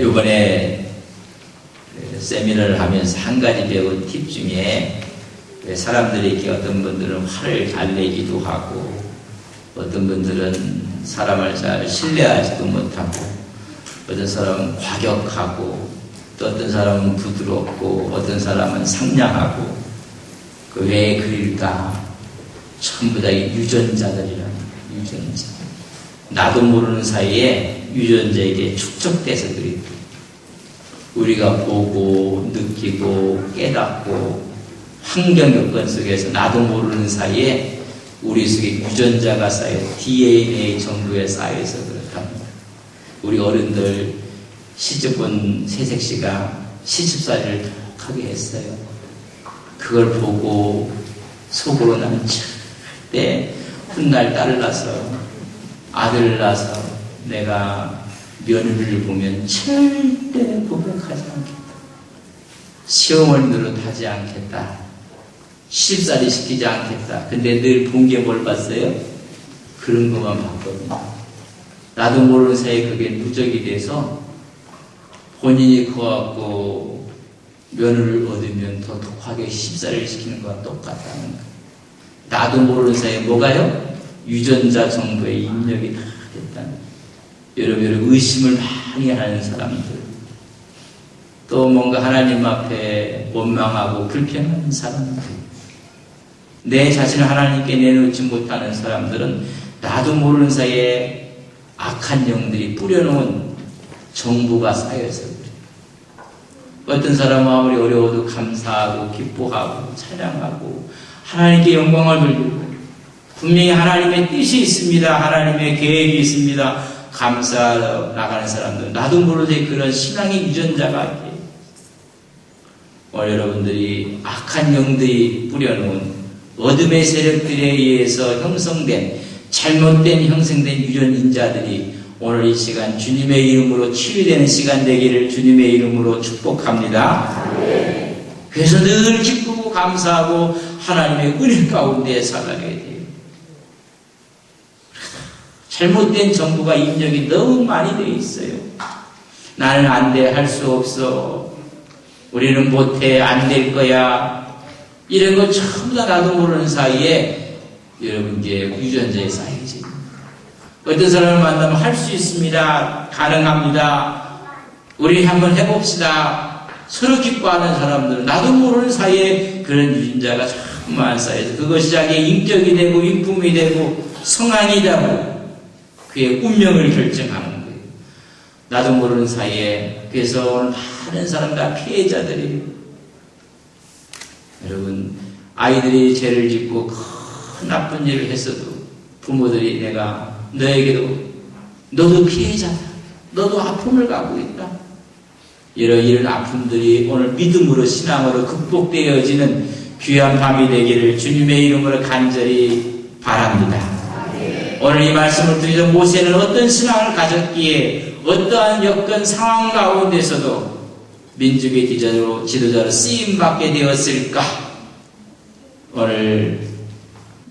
이번에 세미나를 하면서 한 가지 배운 팁 중에 사람들에게 어떤 분들은 화를 잘 내기도 하고 어떤 분들은 사람을 잘 신뢰하지도 못하고 어떤 사람은 과격하고 또 어떤 사람은 부드럽고 어떤 사람은 상냥하고 그 왜 그럴까? 전부 다 유전자들이라는 유전자. 나도 모르는 사이에 유전자에게 축적돼서 그래요. 우리가 보고 느끼고 깨닫고 환경 여건 속에서 나도 모르는 사이에 우리 속에 유전자가 쌓여 DNA 정도에 쌓여서 그렇답니다. 우리 어른들 시집온 새색시가 시집살이를 독하게 했어요. 그걸 보고 속으로 나는 절대 훗날 딸을 낳아서 아들을 낳아서 내가 며느리를 보면 절대 고백하지 않겠다. 시어머니 노릇하지 않겠다. 시집살이 시키지 않겠다. 근데 늘 본 게 뭘 봤어요? 그런 것만 봤거든요. 나도 모르는 사이에 그게 누적이 돼서 본인이 커갖고 며느리를 얻으면 더 독하게 시집살이를 시키는 거와 똑같다는 거예요. 나도 모르는 사이에 뭐가요? 유전자 정도의 입력이 다 됐다는 거예요. 여러분 의심을 많이 하는 사람들, 또 뭔가 하나님 앞에 원망하고 불평하는 사람들, 내 자신을 하나님께 내놓지 못하는 사람들은 나도 모르는 사이에 악한 영들이 뿌려놓은 정부가 쌓여서 그래요. 어떤 사람은 아무리 어려워도 감사하고 기뻐하고 찬양하고 하나님께 영광을 돌리고 분명히 하나님의 뜻이 있습니다. 하나님의 계획이 있습니다. 감사하러 나가는 사람들, 나도 모르게 그런 신앙의 유전자가 있대요. 오늘 여러분들이 악한 영들이 뿌려놓은 어둠의 세력들에 의해서 형성된 잘못된 형성된 유전인자들이 오늘 이 시간 주님의 이름으로 치유되는 시간 되기를 주님의 이름으로 축복합니다. 그래서 늘 기쁘고 감사하고 하나님의 은혜 가운데 살아가야 돼요. 잘못된 정보가 입력이 너무 많이 되어 있어요. 나는 안 돼, 할 수 없어. 우리는 못해, 안 될 거야. 이런 거 전부 다 나도 모르는 사이에 여러분 이제 유전자에 쌓이지. 어떤 사람을 만나면 할 수 있습니다. 가능합니다. 우리 한번 해봅시다. 서로 기뻐하는 사람들은 나도 모르는 사이에 그런 유전자가 정말 쌓여서 그것이 자기의 인격이 되고 인품이 되고 성향이 되고 그의 운명을 결정하는 거예요. 나도 모르는 사이에. 그래서 오늘 많은 사람 다 피해자들이에요. 여러분, 아이들이 죄를 짓고 큰 나쁜 일을 했어도 부모들이 내가 너에게도 너도 피해자다. 너도 아픔을 갖고 있다. 이런 아픔들이 오늘 믿음으로 신앙으로 극복되어지는 귀한 밤이 되기를 주님의 이름으로 간절히 바랍니다. 오늘 이 말씀을 드리던 모세는 어떤 신앙을 가졌기에 어떠한 여건 상황 가운데서도 민족의 지도자로 쓰임받게 되었을까? 오늘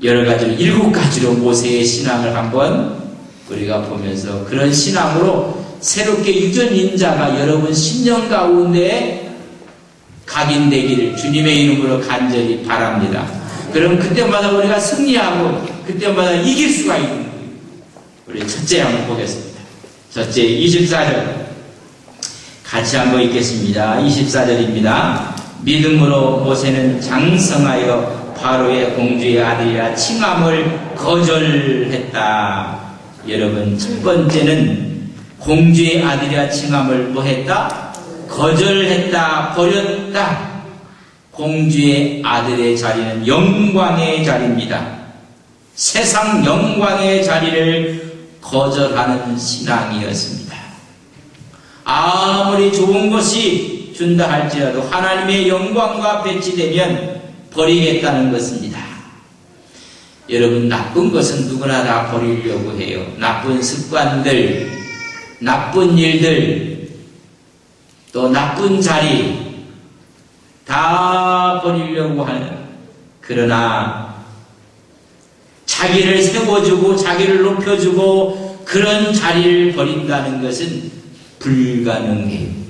여러 가지로 7가지로 모세의 신앙을 한번 우리가 보면서 그런 신앙으로 새롭게 유전인자가 여러분 신령 가운데 각인되기를 주님의 이름으로 간절히 바랍니다. 그럼 그때마다 우리가 승리하고 그때마다 이길 수가 있는 거예요. 우리 첫째 한번 보겠습니다. 첫째 24절 같이 한번 읽겠습니다. 24절입니다. 믿음으로 모세는 장성하여 바로의 공주의 아들이라 칭함을 거절했다. 여러분 첫 번째는 공주의 아들이라 칭함을 뭐 했다? 거절했다. 버렸다. 공주의 아들의 자리는 영광의 자리입니다. 세상 영광의 자리를 거절하는 신앙이었습니다. 아무리 좋은 것이 준다 할지라도 하나님의 영광과 배치되면 버리겠다는 것입니다. 여러분 나쁜 것은 누구나 다 버리려고 해요. 나쁜 습관들, 나쁜 일들, 또 나쁜 자리 다 버리려고 하는, 그러나 자기를 세워주고 자기를 높여주고 그런 자리를 버린다는 것은 불가능해요.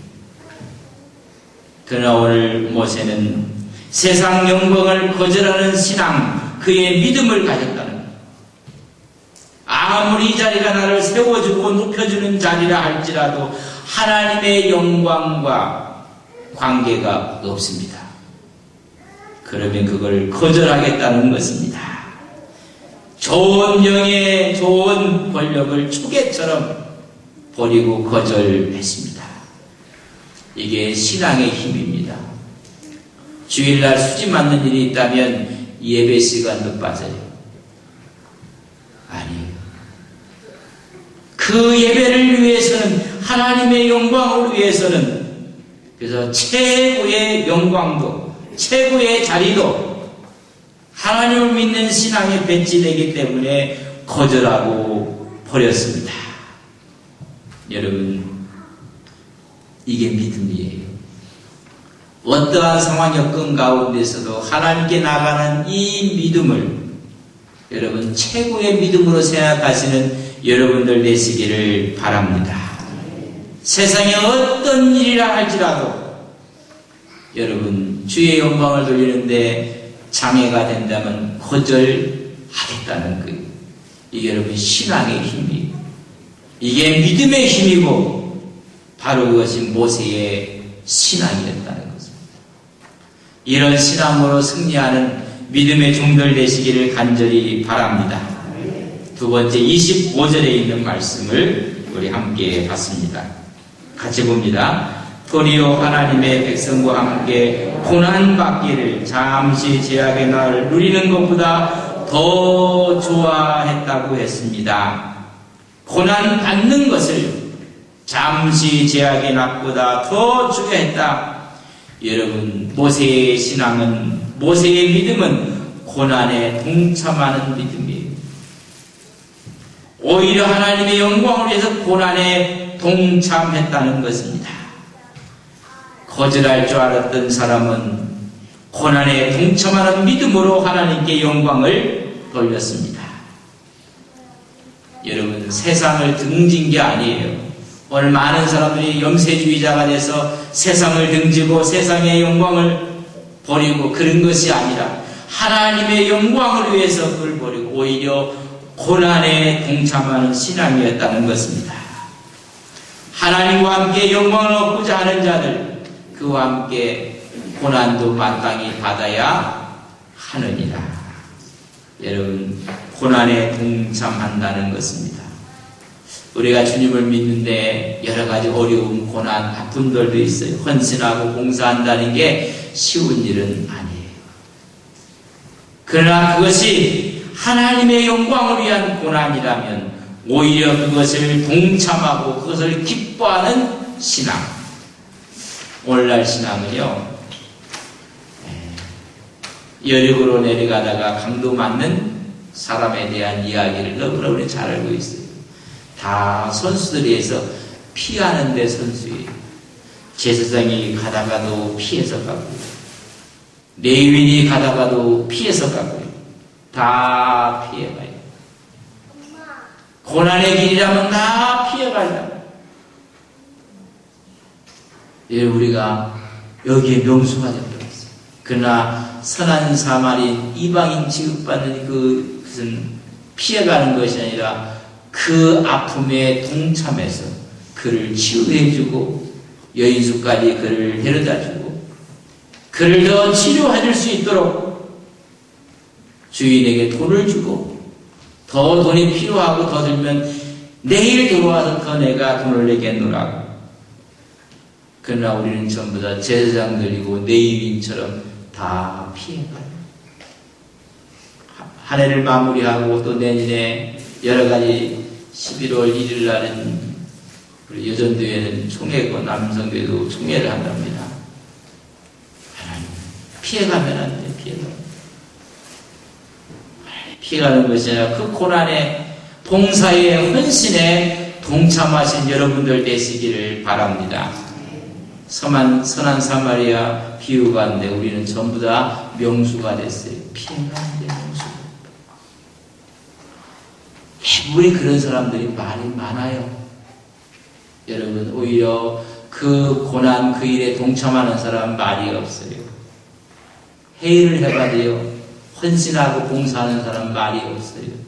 그러나 오늘 모세는 세상 영광을 거절하는 신앙, 그의 믿음을 가졌다는 거예요. 아무리 이 자리가 나를 세워주고 높여주는 자리라 할지라도 하나님의 영광과 관계가 없습니다. 그러면 그걸 거절하겠다는 것입니다. 좋은 명예, 좋은 권력을 초계처럼 버리고 거절했습니다. 이게 신앙의 힘입니다. 주일날 수지 맞는 일이 있다면 예배 시간도 빠져요. 아니에요. 그 예배를 위해서는, 하나님의 영광을 위해서는, 그래서 최고의 영광도, 최고의 자리도 하나님을 믿는 신앙에 배치되기 때문에 거절하고 버렸습니다. 여러분, 이게 믿음이에요. 어떠한 상황 여건 가운데서도 하나님께 나가는 이 믿음을 여러분 최고의 믿음으로 생각하시는 여러분들 되시기를 바랍니다. 세상에 어떤 일이라 할지라도 여러분 주의 영광을 돌리는데 장애가 된다면 거절하겠다는 거예요. 이게 여러분 신앙의 힘이에요. 이게 믿음의 힘이고 바로 그것이 모세의 신앙이었다는 것입니다. 이런 신앙으로 승리하는 믿음의 종들 되시기를 간절히 바랍니다. 두 번째 25절에 있는 말씀을 우리 함께 봤습니다. 같이 봅니다. 도리어 하나님의 백성과 함께 고난받기를 잠시 제약의 날을 누리는 것보다 더 좋아했다고 했습니다. 고난받는 것을 잠시 제약의 낮보다 더 중요했다. 여러분, 모세의 신앙은, 모세의 믿음은 고난에 동참하는 믿음이에요. 오히려 하나님의 영광을 위해서 고난에 동참했다는 것입니다. 거절할 줄 알았던 사람은 고난에 동참하는 믿음으로 하나님께 영광을 돌렸습니다. 여러분, 세상을 등진 게 아니에요. 오늘 많은 사람들이 염세주의자가 돼서 세상을 등지고 세상의 영광을 버리고 그런 것이 아니라 하나님의 영광을 위해서 그걸 버리고 오히려 고난에 동참하는 신앙이었다는 것입니다. 하나님과 함께 영광을 얻고자 하는 자들, 그와 함께 고난도 마땅히 받아야 하느니라. 여러분, 고난에 동참한다는 것입니다. 우리가 주님을 믿는데 여러 가지 어려움, 고난, 아픔들도 있어요. 헌신하고 봉사한다는 게 쉬운 일은 아니에요. 그러나 그것이 하나님의 영광을 위한 고난이라면 오히려 그것을 동참하고 그것을 기뻐하는 신앙. 오늘날 신앙은요, 여력으로 내려가다가 강도 맞는 사람에 대한 이야기를 너무너무 잘 알고 있어요. 다 선수들에서 피하는데 선수예요. 제사장이 가다가도 피해서 가고, 레위인이 가다가도 피해서 가고요. 다 피해가요. 고난의 길이라면 다 피해가요. 우리가 여기에 명수가 되어버렸어요. 그러나 선한 사마리인 이방인 취급받는 그것은 피해가는 것이 아니라 그 아픔에 동참해서 그를 치유해주고 여인숙까지 그를 데려다주고 그를 더 치료해줄 수 있도록 주인에게 돈을 주고 더 돈이 필요하고 더 들면 내일 들어와서 더 내가 돈을 내겠노라고. 그러나 우리는 전부 다 제사장들이고 레위인처럼 다 피해가요. 한 해를 마무리하고 또 내년에 여러 가지 11월 1일 날은 우리 여전도에는 총회고 남성교회도 총회를 한답니다. 하나님, 피해가면 안 돼, 피해가면. 피해가는 것이 아니라 그 고난에, 봉사의 헌신에 동참하신 여러분들 되시기를 바랍니다. 선한 사마리아 비유 가운데 우리는 전부 다 명수가 됐어요. 피해가는데 명수. 우리 그런 사람들이 많이 많아요. 여러분, 오히려 그 고난, 그 일에 동참하는 사람 말이 없어요. 회의를 해가지고 헌신하고 봉사하는 사람 말이 없어요.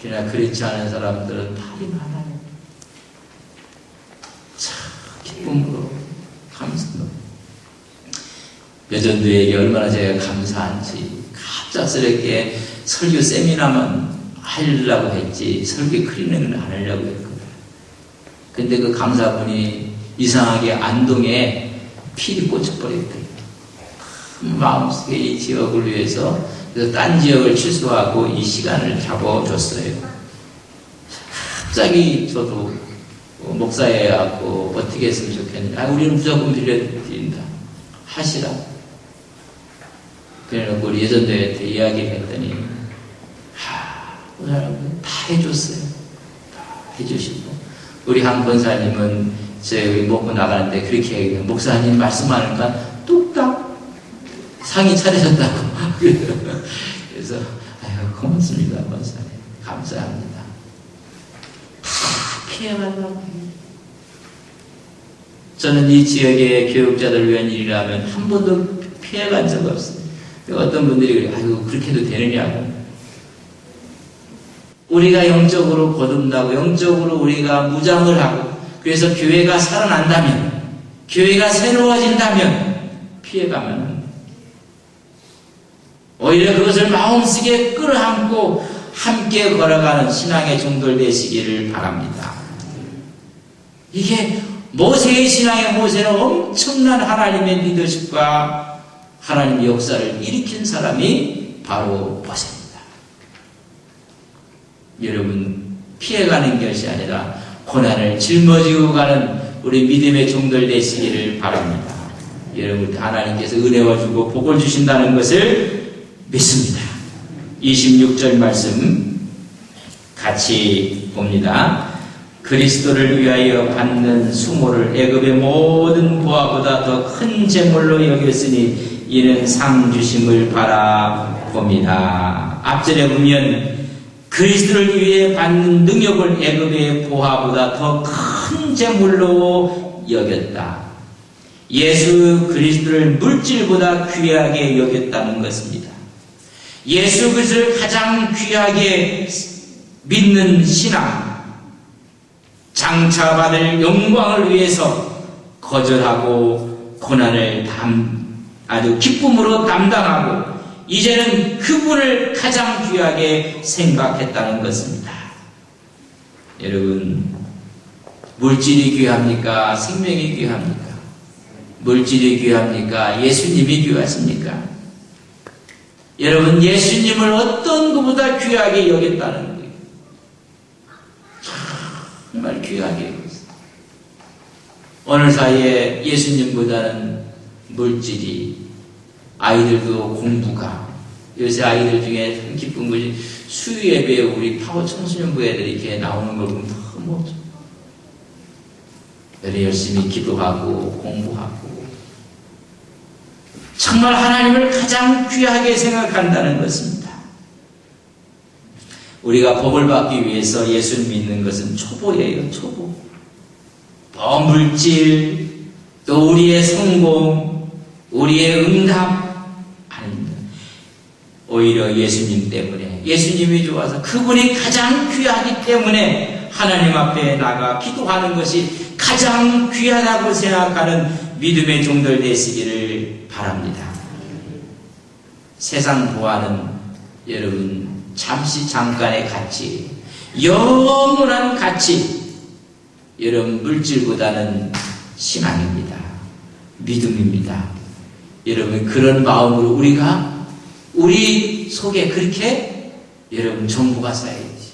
그러나 그렇지 않은 사람들은 말이 많아요. 참 기쁨으로 감사로 여전도에게 얼마나 제가 감사한지 갑작스럽게 설교 세미나만 하려고 했지 설교 클리닉은 안 하려고 했거든. 근데 그 강사분이 이상하게 안동에 필이 꽂혀버렸거든요. 마음속에 이 지역을 위해서 그래서 딴 지역을 취소하고 이 시간을 잡아줬어요. 갑자기 저도 목사해갖고 어떻게 했으면 좋겠는데 우리는 무조건 빌려드린다 하시라. 그래놓고 우리 예전도한테 이야기를 했더니 그 사람은 다 해줬어요. 다 해주시고 우리 한 권사님은 저희 먹고 나가는데 그렇게 얘기해요. 목사님 말씀하니까 뚝딱 상이 차려졌다고. 그래서 아유 고맙습니다 권사님 감사합니다. 다 피해가려고. 저는 이 지역의 교육자들 위한 일이라면 한 번도 피해간 적 없어요. 어떤 분들이 그래요. 아유 그렇게 해도 되느냐고. 우리가 영적으로 거듭나고 영적으로 우리가 무장을 하고 그래서 교회가 살아난다면 교회가 새로워진다면 피해가면 오히려 그것을 마음속에 끌어안고 함께 걸어가는 신앙의 종들 되시기를 바랍니다. 이게 모세의 신앙의 모세는 엄청난 하나님의 리더십과 하나님의 역사를 일으킨 사람이 바로 모세입니다. 여러분 피해가는 것이 아니라 고난을 짊어지고 가는 우리 믿음의 종들 되시기를 바랍니다. 여러분 하나님께서 은혜와 주고 복을 주신다는 것을 믿습니다. 26절 말씀 같이 봅니다. 그리스도를 위하여 받는 수모를 애굽의 모든 보화보다 더 큰 재물로 여겼으니 이는 상 주심을 바라봅니다. 앞절에 보면 그리스도를 위해 받는 능력을 애굽의 보화보다 더 큰 재물로 여겼다. 예수 그리스도를 물질보다 귀하게 여겼다는 것입니다. 예수 그리스도를 가장 귀하게 믿는 신앙, 장차받을 영광을 위해서 거절하고 고난을 아주 기쁨으로 담당하고 이제는 그분을 가장 귀하게 생각했다는 것입니다. 여러분 물질이 귀합니까? 생명이 귀합니까? 물질이 귀합니까? 예수님이 귀하십니까? 여러분 예수님을 어떤 것보다 귀하게 여겼다는 거예요. 정말 귀하게 여겼어요. 오늘 사이에 예수님보다는 물질이 아이들도 공부가 요새 아이들 중에 참 기쁜 것이 수요예배에 우리 파워 청소년부 애들이 이렇게 나오는 걸 보면 너무 열심히 기도하고 공부하고 정말 하나님을 가장 귀하게 생각한다는 것입니다. 우리가 복을 받기 위해서 예수를 믿는 것은 초보예요. 초보. 물질 또 우리의 성공 우리의 응답 아닙니다. 오히려 예수님 때문에 예수님이 좋아서 그분이 가장 귀하기 때문에 하나님 앞에 나가 기도하는 것이 가장 귀하다고 생각하는 믿음의 종들 되시기를 바랍니다. 세상 보아는 여러분 잠시 잠깐의 가치 영원한 가치 여러분 물질보다는 신앙입니다. 믿음입니다. 여러분 그런 마음으로 우리가 우리 속에 그렇게 여러분 정보가 쌓여야지.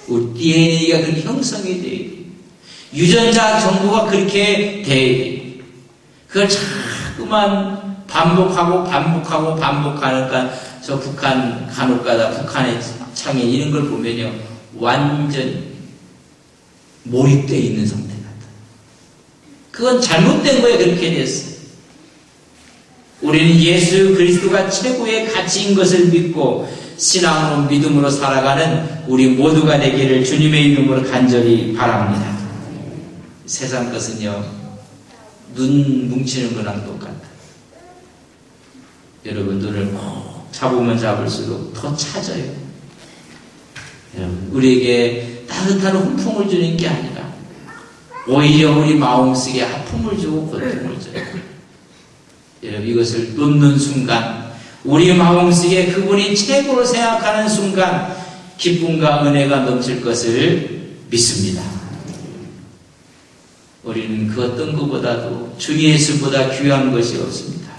우리 DNA가 그렇게 형성이 돼야 돼. 유전자 정보가 그렇게 돼야 돼. 그걸 자꾸만 반복하니까 저 북한 간혹가다 북한의 창에 이런 걸 보면요 완전 몰입되어 있는 상태 같아. 그건 잘못된 거예요. 그렇게 됐어. 우리는 예수 그리스도가 최고의 가치인 것을 믿고 신앙으로 믿음으로 살아가는 우리 모두가 되기를 주님의 이름으로 간절히 바랍니다. 세상 것은요, 눈 뭉치는 거랑 똑같다. 여러분, 눈을 꼭 잡으면 잡을수록 더 차져요. 여러분, 우리에게 따뜻한 훈풍을 주는 게 아니라 오히려 우리 마음속에 아픔을 주고 고통을 줘요. 여러분, 이것을 놓는 순간, 우리 마음속에 그분이 최고로 생각하는 순간 기쁨과 은혜가 넘칠 것을 믿습니다. 우리는 그 어떤 것보다도 주 예수보다 귀한 것이 없습니다.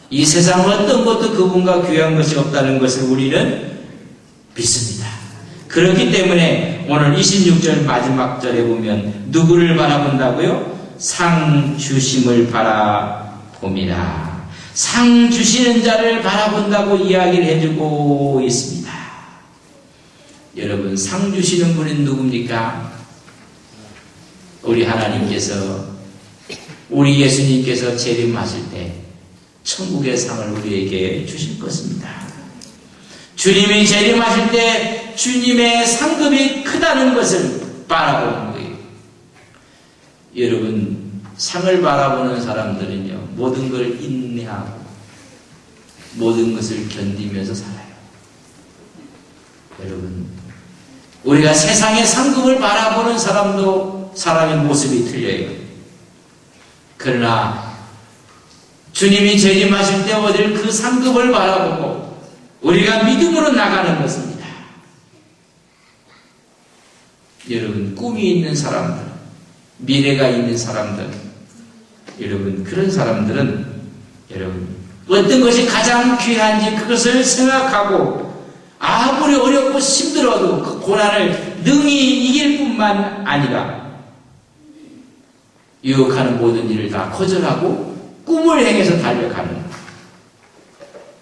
이 세상 어떤 것도 그분과 귀한 것이 없다는 것을 우리는 믿습니다. 그렇기 때문에 오늘 26절 마지막 절에 보면 누구를 바라본다고요? 상 주심을 바라봅니다. 상 주시는 자를 바라본다고 이야기를 해주고 있습니다. 여러분, 상 주시는 분은 누굽니까? 우리 하나님께서, 우리 예수님께서 재림하실 때 천국의 상을 우리에게 주실 것입니다. 주님이 재림하실 때 주님의 상급이 크다는 것을 바라보는 거예요. 여러분, 상을 바라보는 사람들은요, 모든 걸 인내하고 모든 것을 견디면서 살아요. 여러분, 우리가 세상의 상급을 바라보는 사람의 모습이 틀려요. 그러나 주님이 재림하실 때 어딜 그 상급을 바라보고 우리가 믿음으로 나가는 것입니다. 여러분, 꿈이 있는 사람들, 미래가 있는 사람들, 여러분, 그런 사람들은 여러분, 어떤 것이 가장 귀한지 그것을 생각하고 아무리 어렵고 힘들어도 그 고난을 능히 이길 뿐만 아니라 유혹하는 모든 일을 다 거절하고 꿈을 향해서 달려가는 거예요.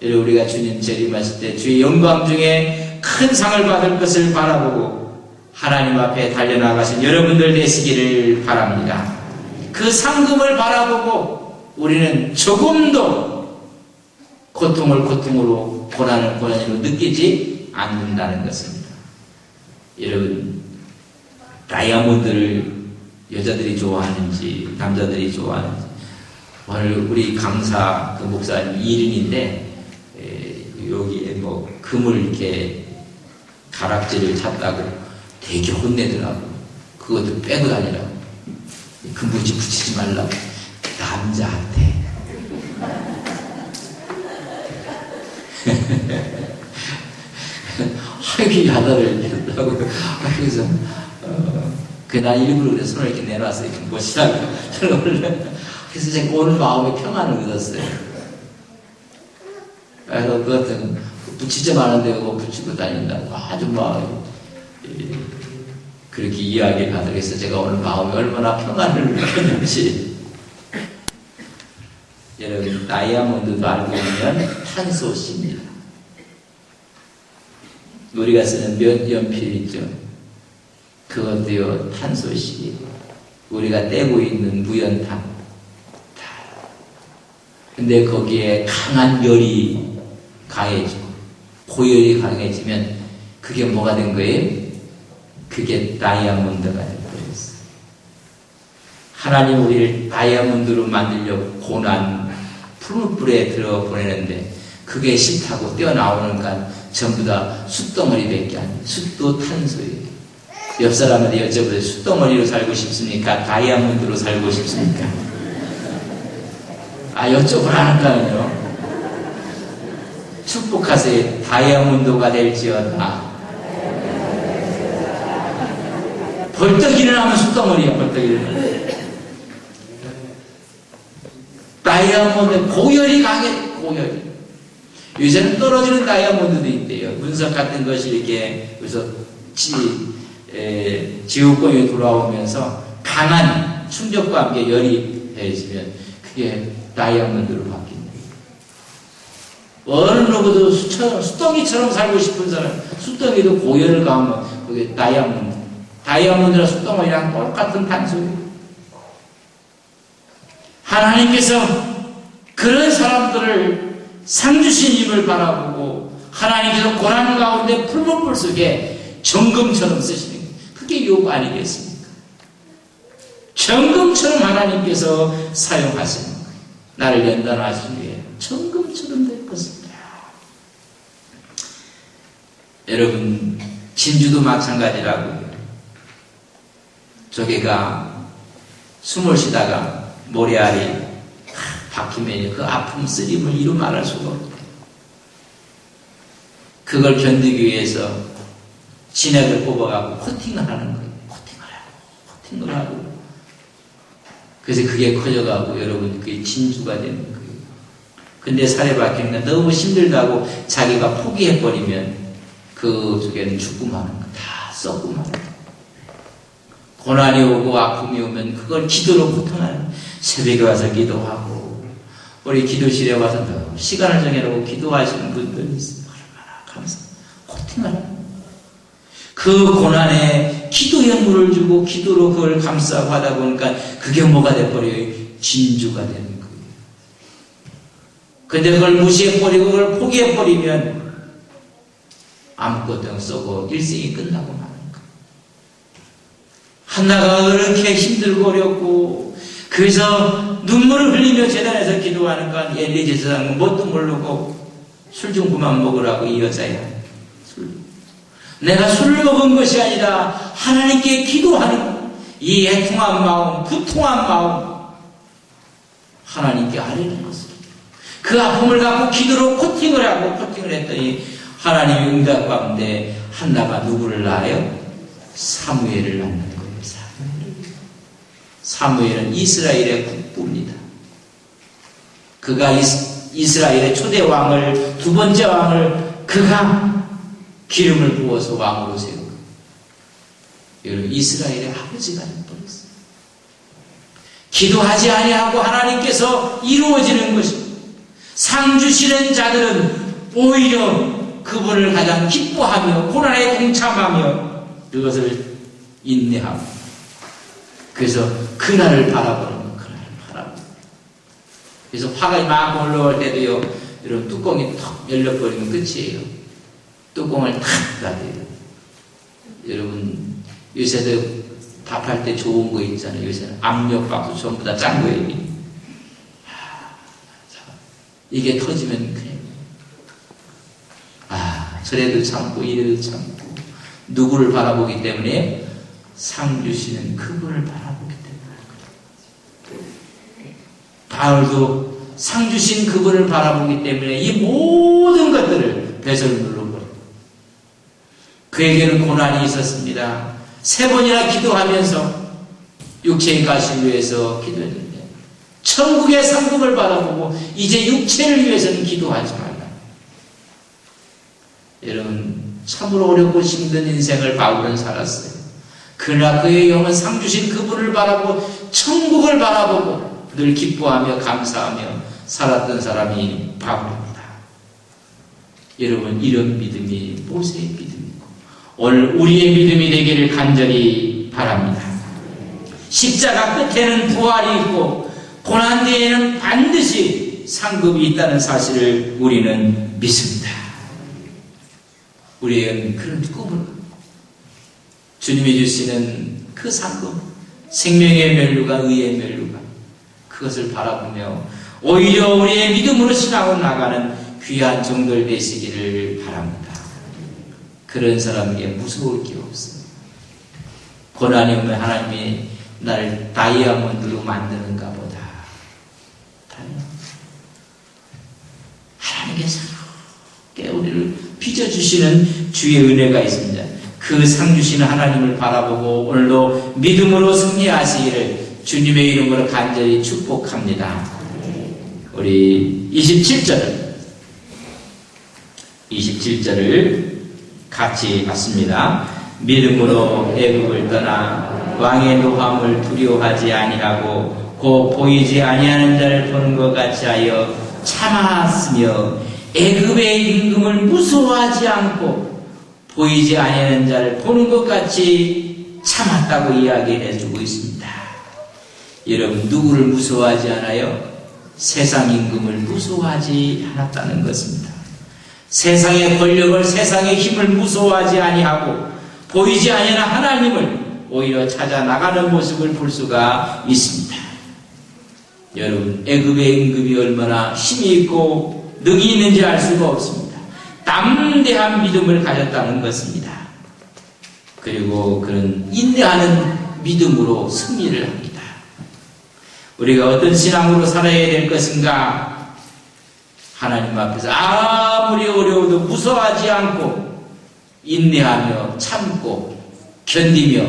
여러분, 우리가 주님 재림하실 때 주의 영광 중에 큰 상을 받을 것을 바라보고 하나님 앞에 달려나가신 여러분들 되시기를 바랍니다. 그 상급을 바라보고 우리는 조금도 고통을 고통으로, 고난을 고난으로 느끼지 않는다는 것입니다. 여러분, 다이아몬드를 여자들이 좋아하는지 남자들이 좋아하는지, 오늘 우리 강사 그 목사님 1인인데 여기에 뭐 금을 이렇게 가락지를 찼다고 되게 혼내더라고. 그것도 빼고 다니라고. 금붙이 붙이지 말라고. 남자한테. 하기 야단을 냈다고. 그래서 난 일부러 그래 손을 이렇게 내놨어. 이렇게 멋이라고. 그래서 제가 오늘 마음에 평안을 얻었어요. 그래서 그것은 붙이지 마는데 그거 붙이고 다닌다고 아주 막 그렇게 이야기를 하더라고요. 그래서 제가 오늘 마음에 얼마나 평안을 느꼈는지. 여러분, 다이아몬드도 알고 보면 탄소씨입니다. 우리가 쓰는 몇 연필 있죠. 그것도요, 탄소씨. 우리가 떼고 있는 무연탄. 근데 거기에 강한 열이 강해지고 고열이 강해지면 그게 뭐가 된 거예요? 그게 다이아몬드가 되어버렸어요. 하나님 우리를 다이아몬드로 만들려고 고난, 푸른 불에 들어 보내는데 그게 싫다고 뛰어나오는간 전부 다 숯덩어리밖에 안 돼요. 숯도 탄소예요. 옆 사람한테 여쭤보세요. 숯덩어리로 살고 싶습니까? 다이아몬드로 살고 싶습니까? 여쭤보라니까요. 축복하세요. 다이아몬드가 될지어다. 벌떡 일어나면 숯덩어리야. 벌떡 일어나면. 다이아몬드 고열이 강해. 고열이. 요새는 떨어지는 다이아몬드도 있대요. 문석 같은 것이 이렇게 그래서 지옥공에 돌아오면서 강한 충격과 함께 열이 더해지면 그게 다이아몬드로 바뀐다. 어느 누구도 숯덩이처럼 살고 싶은 사람, 숯덩이도 고열을 가하면 그게 다이아몬드. 다이아몬드랑 숯덩이랑 똑같은 탄소예요. 하나님께서 그런 사람들을 상 주신 님을 바라보고 하나님께서 고난 가운데 푸른 불 속에 정금처럼 쓰시는 거예요. 그게 욥 아니겠습니까? 정금처럼 하나님께서 사용하시는 거예요. 나를 연단하시기 위해 정금처럼 될 것입니다. 여러분, 진주도 마찬가지라고요. 조개가 숨을 쉬다가 모래알이 박히면 그 아픔 쓰림을 이루 말할 수가 없대요. 그걸 견디기 위해서 진액을 뽑아가고 코팅을 하는 거예요. 코팅을 하고. 그래서 그게 커져가고 여러분 그게 진주가 되는 거예요. 근데 살에 박히니까 너무 힘들다고 자기가 포기해버리면 그 조개는 죽고 마는 거예요. 다 썩고 마는 거예요. 고난이 오고 아픔이 오면 그걸 기도로 고통하는, 새벽에 와서 기도하고 우리 기도실에 와서 시간을 정해놓고 기도하시는 분들이 있어요. 얼마나 코팅을 하는 그 고난에 기도의 물을 주고 기도로 그걸 감싸고 하다 보니까 그게 뭐가 돼버려요? 진주가 되는 거예요. 근데 그걸 무시해버리고 그걸 포기해버리면 아무것도 쏘고 일생이 끝나고 마는 거예요. 한나가 그렇게 힘들고 어렵고 그래서 눈물을 흘리며 재단에서 기도하니까 엘리 제사장은 뭣도 모르고 술 좀 그만 먹으라고 이 여자야. 내가 술을 먹은 것이 아니라 하나님께 기도하는 이 애통한 마음, 구통한 마음 하나님께 아뢰는 것을 그 아픔을 갖고 기도로 코팅을 하고 코팅을 했더니 하나님의 응답 가운데 한나가 누구를 낳아요? 사무엘을 낳는 거예요. 사무엘은 이스라엘의 국부입니다. 그가 이스라엘의 초대 왕을, 두 번째 왕을 그가 기름을 부어서 왕으로 세운 거예요. 여러분, 이스라엘의 아버지가 되어버렸어요. 기도하지 아니하고 하나님께서 이루어지는 것입니다. 상 주시는 자들은 오히려 그분을 가장 기뻐하며 고난에 동참하며 그것을 인내하고 그래서 그날을 바라보는 그날을 바라보는 그래서 화가 막 올라올 때도요, 여러분 뚜껑이 턱 열려버리면 끝이에요. 뚜껑을 탁 닫아요. 여러분 요새도 밥할 때 좋은 거 있잖아요. 요새는 압력밥도 전부 다 짠 거예요. 이게 터지면 그냥 저래도 참고 이래도 참고 누구를 바라보기 때문에 상 주시는 그분을 바라보기 때문에 바울도 상 주신 그분을 바라보기 때문에 이 모든 것들을 배설을 눌러버려요. 그에게는 고난이 있었습니다. 3번이나 기도하면서 육체의 가시를 위해서 기도했는데 천국의 상급을 바라보고 이제 육체를 위해서는 기도하지 말라. 여러분 참으로 어렵고 힘든 인생을 바울은 살았어요. 그러나 그의 영은 상 주신 그분을 바라보고 천국을 바라보고 늘 기뻐하며 감사하며 살았던 사람이 바울입니다. 여러분 이런 믿음이 모세의 믿음이고 오늘 우리의 믿음이 되기를 간절히 바랍니다. 십자가 끝에는 부활이 있고 고난 뒤에는 반드시 상급이 있다는 사실을 우리는 믿습니다. 우리는 그런 꿈을 주님이 주시는 그 상급, 생명의 멸류관, 의의 멸류관 그것을 바라보며 오히려 우리의 믿음으로 신앙으로 나가는 귀한 종들 되시기를 바랍니다. 그런 사람에게 무서울 게 없어요. 고난이 오면 하나님이 나를 다이아몬드로 만드는가 보다. 하나님께서 우리를 빚어주시는 주의 은혜가 있습니다. 그 상 주시는 하나님을 바라보고 오늘도 믿음으로 승리하시기를 주님의 이름으로 간절히 축복합니다. 우리 27절을 같이 봤습니다. 믿음으로 애굽을 떠나 왕의 노함을 두려워하지 아니하고 곧 보이지 아니하는 자를 보는 것 같이 하여 참았으며 애굽의 임금을 무서워하지 않고 보이지 아니하는 자를 보는 것 같이 참았다고 이야기해 주고 있습니다. 여러분 누구를 무서워하지 않아요? 세상 임금을 무서워하지 않았다는 것입니다. 세상의 권력을, 세상의 힘을 무서워하지 아니하고 보이지 아니하는 하나님을 오히려 찾아 나가는 모습을 볼 수가 있습니다. 여러분, 애굽의 임금이 얼마나 힘이 있고 능이 있는지 알 수가 없습니다. 담대한 믿음을 가졌다는 것입니다. 그리고 그런 인내하는 믿음으로 승리를 합니다. 우리가 어떤 신앙으로 살아야 될 것인가? 하나님 앞에서 아무리 어려워도 무서워하지 않고 인내하며 참고 견디며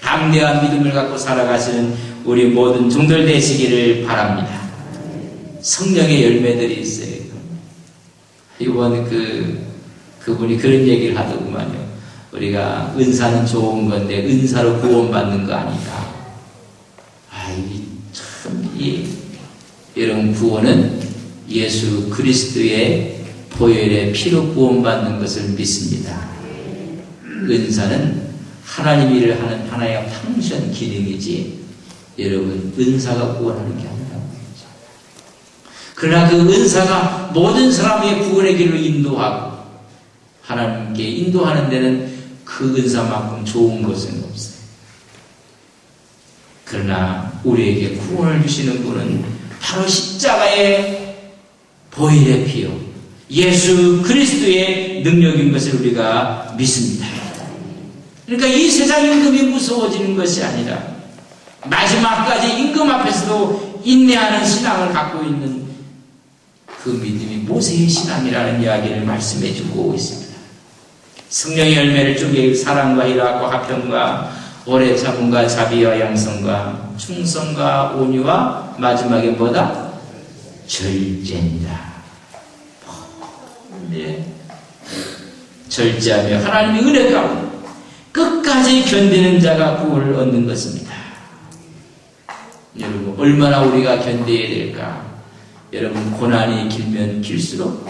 담대한 믿음을 갖고 살아가시는 우리 모든 종들 되시기를 바랍니다. 성령의 열매들이 있어요. 이번 그분이 그런 얘기를 하더구만요. 우리가 은사는 좋은 건데 은사로 구원받는 거 아니다. 여러분, 구원은 예수 그리스도의 보혈의 피로 구원받는 것을 믿습니다. 은사는 하나님 일을 하는 하나의 펑션 기능이지, 여러분, 은사가 구원하는 게 아니라고 그러죠. 그러나 그 은사가 모든 사람의 구원의 길로 인도하고 하나님께 인도하는 데는 그 은사만큼 좋은 것은 없어요. 그러나 우리에게 구원을 주시는 분은 바로 십자가의 보혈의 피요 예수 그리스도의 능력인 것을 우리가 믿습니다. 그러니까 이 세상 임금이 무서워지는 것이 아니라 마지막까지 임금 앞에서도 인내하는 신앙을 갖고 있는 그 믿음이 모세의 신앙이라는 이야기를 말씀해 주고 있습니다. 성령의 열매를 쪼개 사랑과 희락과 화평과 오래 참음과 자비와 양성과 충성과 온유와 마지막에 뭐다? 절제입니다. 네. 절제하며 하나님의 은혜 가운데 끝까지 견디는 자가 구원을 얻는 것입니다. 여러분, 얼마나 우리가 견뎌야 될까? 여러분, 고난이 길면 길수록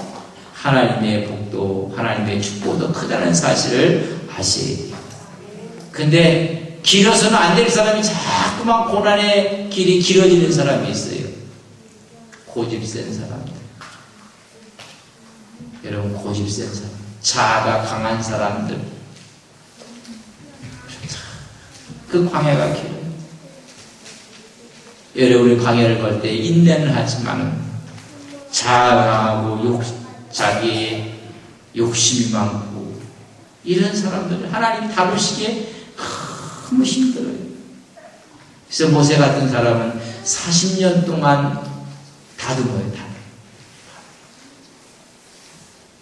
하나님의 복도, 하나님의 축복도 크다는 사실을 아셔야 돼요. 근데 길어서는 안 될 사람이 자꾸만 고난의 길이 길어지는 사람이 있어요. 고집 센 사람들. 여러분, 고집 센 사람, 자아가 강한 사람들, 그 광야가 길어요. 여러분이 광야를 걸 때 인내는 하지만 자아하고 자기의 욕심이 많고 이런 사람들을 하나님 다루시기에 너무 힘들어요. 그래서 모세 같은 사람은 40년 동안 다듬어요.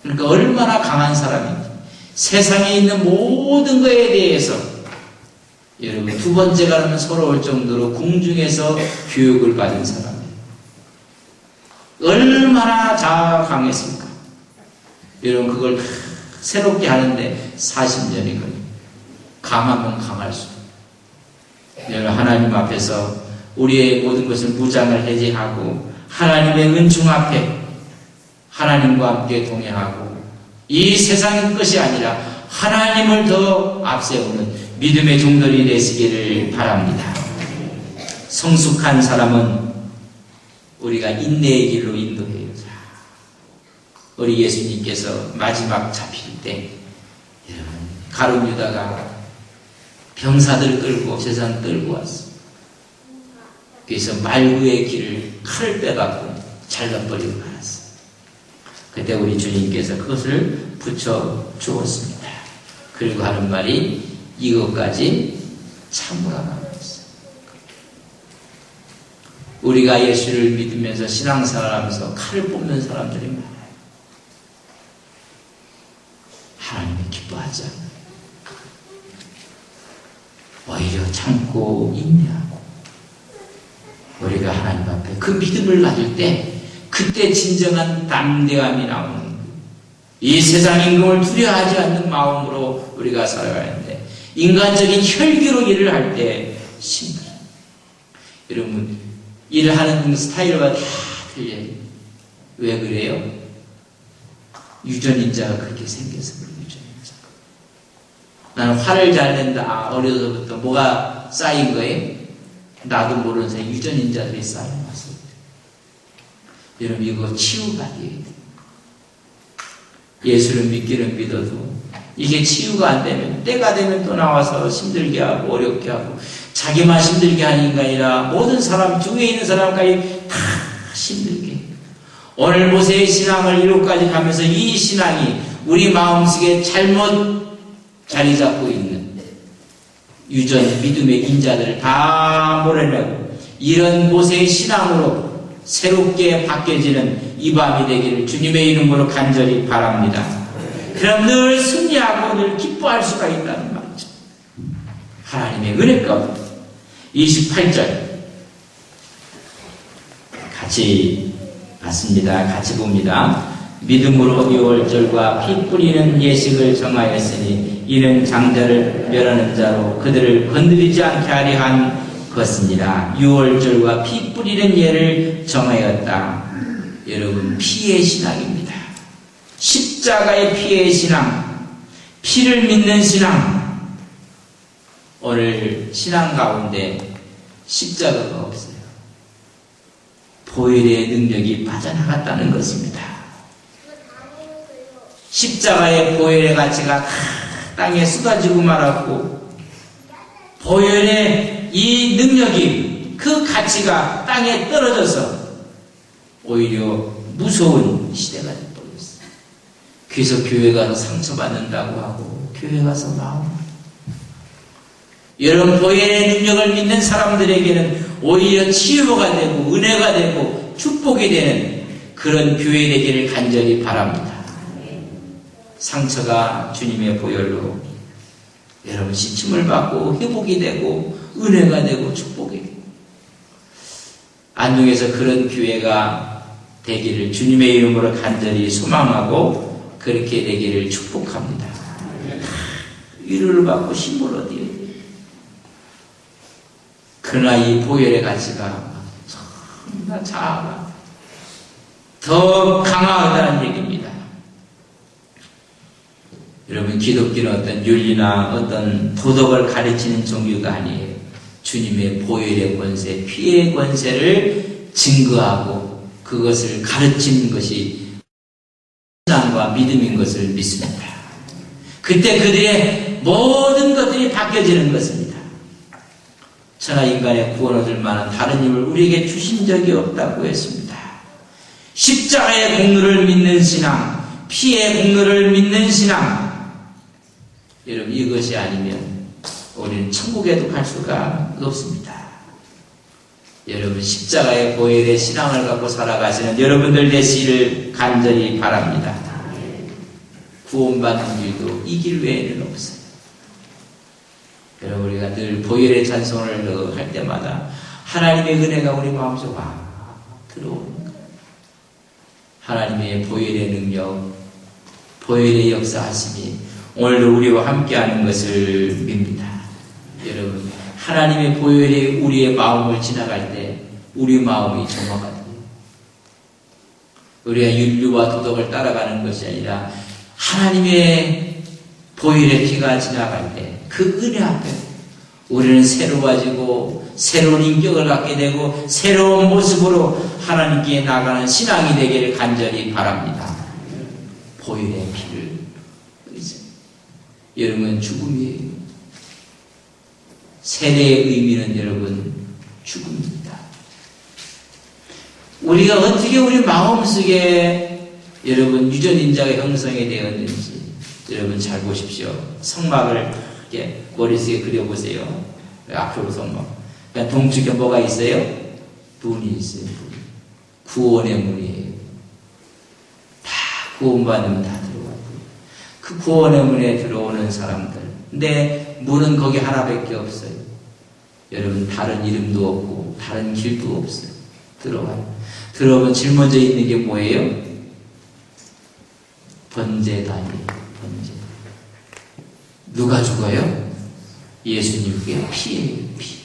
그러니까 얼마나 강한 사람인지, 세상에 있는 모든 것에 대해서 여러분, 두 번째가 라면 서러울 정도로 궁중에서 교육을 받은 사람이에요. 얼마나 자아가 강했을까? 여러분, 그걸 새롭게 하는데 40년이 걸려요. 강하면 강할수록. 여러분, 하나님 앞에서 우리의 모든 것을 무장을 해제하고 하나님의 은총 앞에 하나님과 함께 동행하고 이 세상의 것이 아니라 하나님을 더 앞세우는 믿음의 종들이 되시기를 바랍니다. 성숙한 사람은 우리가 인내의 길로 인도해요. 우리 예수님께서 마지막 잡힐 때 여러분, 가룟 유다가 병사들 끌고 세상 끌고 왔어. 그래서 말구의 길을 칼을 빼갖고 잘라버리고 말았어. 그때 우리 주님께서 그것을 붙여 주었습니다. 그리고 하는 말이 이것까지 참으라고 했어요. 우리가 예수를 믿으면서 신앙생활하면서 칼을 뽑는 사람들이 많아요. 하나님이 기뻐하지 않아요. 오히려 참고 인내하고 우리가 하나님 앞에 그 믿음을 가질 때 그때 진정한 담대함이 나오는 거예요. 이 세상 임금을 두려워하지 않는 마음으로 우리가 살아가는데 인간적인 혈기로 일을 할 때 힘들어요. 여러분, 일을 하는 스타일과 다 틀려요. 왜 그래요? 유전인자가 그렇게 생겨서 그래요. 유전인자가. 나는 화를 잘 낸다. 어려서부터 뭐가 쌓인 거예요? 나도 모르는 사이 유전인자들이 쌓여놨어요. 여러분, 이거 치유받아야 돼요. 예수를 믿기는 믿어도 이게 치유가 안 되면 때가 되면 또 나와서 힘들게 하고 어렵게 하고 자기만 힘들게 하는 게 아니라 모든 사람 주위에 있는 사람까지 다 힘들게. 오늘 모세의 신앙을 이루까지 가면서 이 신앙이 우리 마음속에 잘못 자리 잡고 있는 유전 믿음의 인자들을 다 몰아내고 이런 모세의 신앙으로 새롭게 바뀌어지는 이 밤이 되기를 주님의 이름으로 간절히 바랍니다. 그럼 늘 승리하고 늘 기뻐할 수가 있다는 말이죠. 하나님의 은혜 가운데 28절 같이 봤습니다. 같이 봅니다. 믿음으로 6월절과 피 뿌리는 예식을 정하였으니 이는 장자를 멸하는 자로 그들을 건드리지 않게 하려 한 것입니다. 6월절과 피 뿌리는 예를 정하였다. 여러분, 피의 신앙입니다. 십자가의 피의 신앙, 피를 믿는 신앙. 오늘 신앙 가운데 십자가가 없어요. 보혈의 능력이 빠져나갔다는 것입니다. 십자가의 보혈의 가치가 다 땅에 쏟아지고 말았고 보혈의 이 능력이 그 가치가 땅에 떨어져서 오히려 무서운 시대가 되어버렸어요. 그래서 교회 가서 상처받는다고 하고 교회 가서 나오고 여러분 보혈의 능력을 믿는 사람들에게는 오히려 치유가 되고 은혜가 되고 축복이 되는 그런 교회 되기를 간절히 바랍니다. 상처가 주님의 보혈로 여러분 시침을 받고 회복이 되고 은혜가 되고 축복이 되고 안동에서 그런 교회가 되기를 주님의 이름으로 간절히 소망하고 그렇게 되기를 축복합니다. 위로를 받고 힘을 얻어야 돼요. 그러나 이 보혈의 가치가 정말 자아가 더 강하다는 얘기입니다. 여러분 기독교는 어떤 윤리나 어떤 도덕을 가르치는 종교가 아니에요. 주님의 보혈의 권세, 피의 권세를 증거하고 그것을 가르치는 것이 신앙과 믿음인 것을 믿습니다. 그때 그들의 모든 것들이 바뀌어지는 것입니다. 천하 인간의 구원 얻을 만한 다른 힘을 우리에게 주신 적이 없다고 했습니다. 십자가의 공로를 믿는 신앙, 피의 공로를 믿는 신앙. 여러분 이것이 아니면 우리는 천국에도 갈 수가 없습니다. 여러분 십자가의 보혈의 신앙을 갖고 살아가시는 여러분들 되시기를 간절히 바랍니다. 구원받는 길도 이 길 외에는 없어요. 여러분 우리가 늘 보혈의 찬송을 할 때마다 하나님의 은혜가 우리 마음속에 들어오는 거예요. 하나님의 보혈의 능력, 보혈의 역사하심이 오늘도 우리와 함께하는 것을 믿습니다. 여러분 하나님의 보혈이 우리의 마음을 지나갈 때 우리 마음이 정화가 돼요. 우리가 윤리와 도덕을 따라가는 것이 아니라 하나님의 보혈의 피가 지나갈 때 그 은혜 앞에 우리는 새로워지고 새로운 인격을 갖게 되고 새로운 모습으로 하나님께 나가는 신앙이 되기를 간절히 바랍니다. 보혈의 피를 여러분 죽음이에요. 세례의 의미는 여러분 죽음입니다. 우리가 어떻게 우리 마음속에 여러분 유전인자가 형성이 되었는지 여러분 잘 보십시오. 성막을 이렇게 머릿속에 그려보세요. 앞으로 성막. 그러니까 동쪽에 뭐가 있어요? 문이 있어요. 구원의 문이에요. 다 구원받으면 다 들어가고 그 구원의 문에 들어오는 사람들. 근데 문은 거기 하나밖에 없어요. 여러분 다른 이름도 없고 다른 길도 없어요. 들어가요. 들어오면 제일 먼저 있는 게 뭐예요? 번제단이에요. 번제. 누가 죽어요? 예수님께 피예요. 피.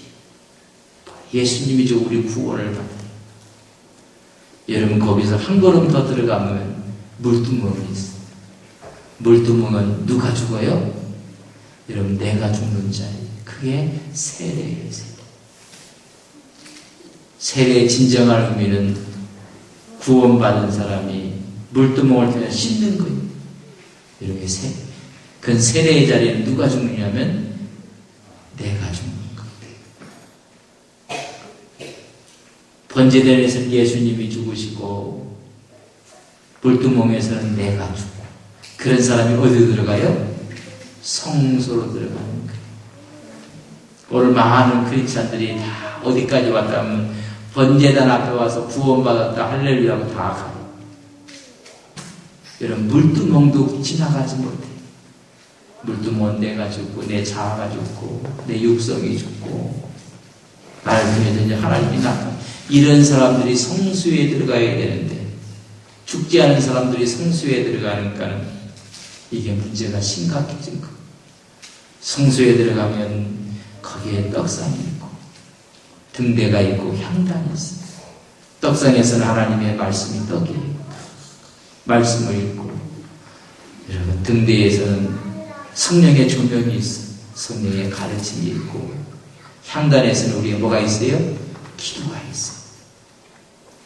예수님이 저 우리 구원을 받아요. 여러분 거기서 한 걸음 더 들어가면 물두멍이 있어요. 물두멍은 누가 죽어요? 여러분 내가 죽는 자예요. 그게 세례예요. 세례의 진정한 의미는 구원받은 사람이 물두멍을 통해 씻는 거예요. 이렇게 그 세례의 자리는 누가 죽느냐면 내가 죽는 겁니다. 번제단에서는 예수님이 죽으시고 물두멍에서는 내가 죽고, 그런 사람이 어디로 들어가요? 성소로 들어가는 거예요. 오늘 많은 크리스찬들이 다 어디까지 왔다 하면 번제단 앞에 와서 구원받았다 할렐루야하고 다 가요. 여러분, 물두멍도 지나가지 못해요. 물두멍은 내가 죽고 내 자아가 죽고 내 육성이 죽고 나를 통해서 이제 하나님이 나타나. 이런 사람들이 성수에 들어가야 되는데 죽지 않은 사람들이 성수에 들어가니까는 이게 문제가 심각해진 거. 성수에 들어가면 거기에 떡상이 있고 등대가 있고 향단이 있어요. 떡상에서는 하나님의 말씀이 떡이에요. 말씀을 읽고, 여러분, 등대에서는 성령의 조명이 있어요. 성령의 가르침이 있고, 향단에서는 우리가 뭐가 있어요? 기도가 있어요.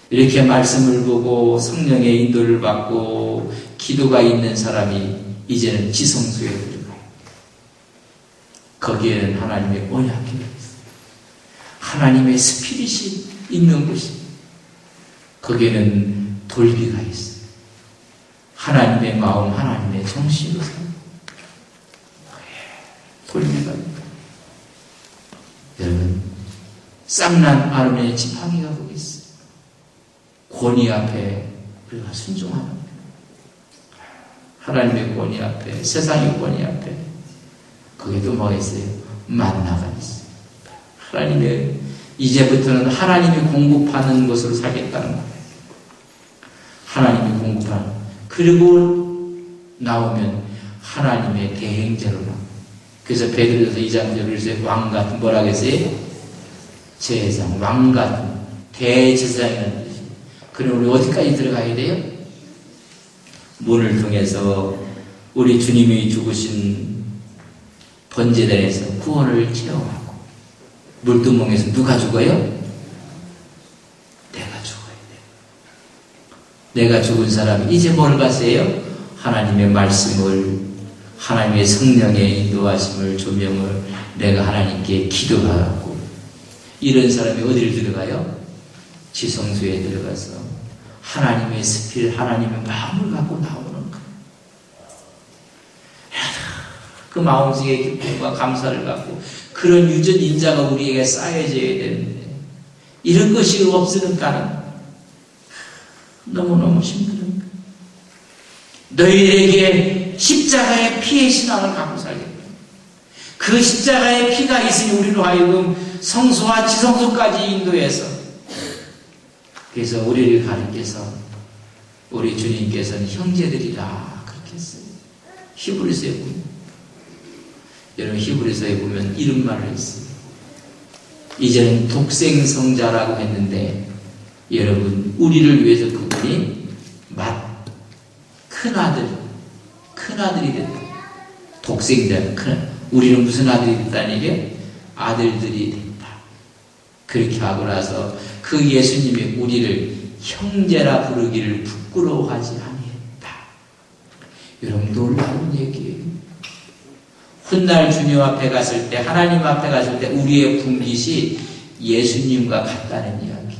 이렇게 말씀을 보고 성령의 인도를 받고 기도가 있는 사람이 이제는 지성소에 들어가요. 거기에는 하나님의 언약이 있어요. 하나님의 스피릿이 있는 곳이. 거기에는 돌비가 있어요. 하나님의 마음, 하나님의 정신으로 살아요. 돌비가 있어요. 여러분, 쌍난 아론의 지팡이가 거기 있어요. 권위 앞에 우리가 순종하는 거예요. 하나님의 권위 앞에, 세상의 권위 앞에, 거기도 뭐가 있어요? 만나가 있어요. 하나님의, 이제부터는 하나님이 공급하는 것으로 살겠다는 거예요. 하나님이 공급하는. 그리고 나오면 하나님의 대행자로 나와요. 그래서 베드로전서 2장 절에서 왕 같은, 뭐라고 했어요? 제사장, 왕 같은 대제사장이라는 뜻이에요. 그럼 우리 어디까지 들어가야 돼요? 문을 통해서 우리 주님이 죽으신 번제단에서 구원을 체험하고, 물두멍에서 누가 죽어요? 내가 죽어야 돼요. 내가 죽은 사람이 이제 뭘 봤어요? 하나님의 말씀을, 하나님의 성령의 인도하심을, 조명을 내가 하나님께 기도하고, 이런 사람이 어디를 들어가요? 지성소에 들어가서 하나님의 스피릿, 하나님의 마음을 갖고 나오는 거예요. 그 마음 속에 기쁨과 감사를 갖고 그런 유전 인자가 우리에게 쌓여져야 되는데, 이런 것이 없으니까는 너무너무 힘든 거예요. 너희에게 십자가의 피의 신앙을 갖고 살겠다. 그 십자가의 피가 있으니 우리로 하여금 성소와 지성소까지 인도해서, 그래서 우리를 가르쳐서 우리 주님께서는 형제들이라 그렇게 했어요. 히브리서에 보면, 여러분, 히브리서에 보면 이런 말을 했어요. 이제는 독생성자라고 했는데, 여러분, 우리를 위해서 그분이 큰아들이 됐다. 독생자, 우리는 무슨 아들이 됐다는 얘기예요? 아들들이 됐다. 그렇게 하고 나서 그 예수님이 우리를 형제라 부르기를 부끄러워하지 아니했다. 여러분, 놀라운 얘기예요. 훗날 주님 앞에 갔을 때, 하나님 앞에 갔을 때 우리의 분깃이 예수님과 같다는 이야기.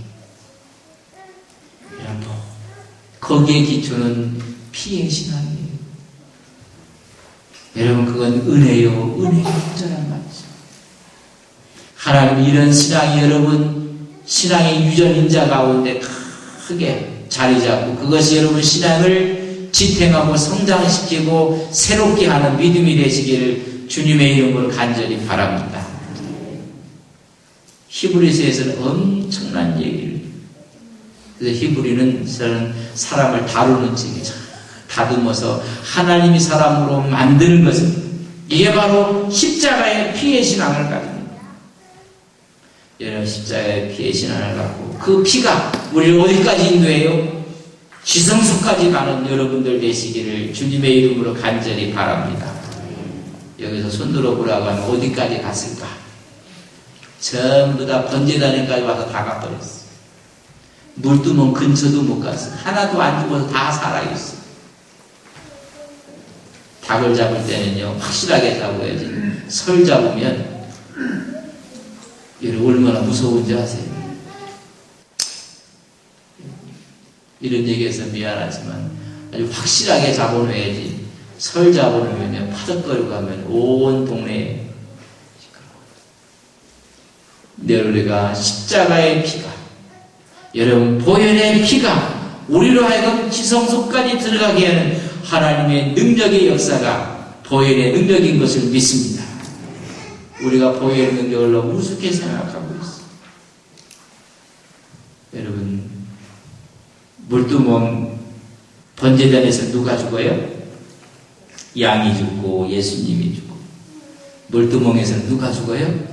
여러분, 거기에 기초는 피의 신앙이에요. 여러분, 그건 은혜요, 은혜의 유전한 말이죠. 하나님, 이런 신앙이 여러분, 신앙의 유전 인자 가운데 크게 자리 잡고, 그것이 여러분 신앙을 지탱하고 성장시키고 새롭게 하는 믿음이 되시기를 주님의 이름으로 간절히 바랍니다. 히브리서에서는 엄청난 얘기를, 그래서 히브리는 사람을 다루는 책이 다듬어서 하나님이 사람으로 만드는 것은, 이게 바로 십자가의 피의 신앙을 가집니다. 여러분, 십자가의 피의 신앙을 갖고 그 피가 우리를 어디까지 인도해요? 지성소까지 가는 여러분들 되시기를 주님의 이름으로 간절히 바랍니다. 여기서 손들어 보라고 하면 어디까지 갔을까? 전부 다 번제단에까지 와서 다 가버렸어. 물두멍 근처도 못 갔어. 하나도 안 죽어서 다 살아있어. 닭을 잡을 때는요, 확실하게 잡아야지. 설 잡으면, 여러분 얼마나 무서운지 아세요? 이런 얘기해서 미안하지만, 아주 확실하게 잡아놓아야지. 설 잡아놓으면 파덕거리고 하면 온 동네에 우리가 십자가의 피가, 여러분 보혈의 피가 우리로 하여금 지성소까지 들어가게 하는 하나님의 능력의 역사가 보혈의 능력인 것을 믿습니다. 우리가 보혈의 능력을 너무 우습게 생각하고 있어요. 여러분, 물두멍 번제단에서 누가 죽어요? 양이 죽고 예수님이 죽고. 물두멍에서는 누가 죽어요?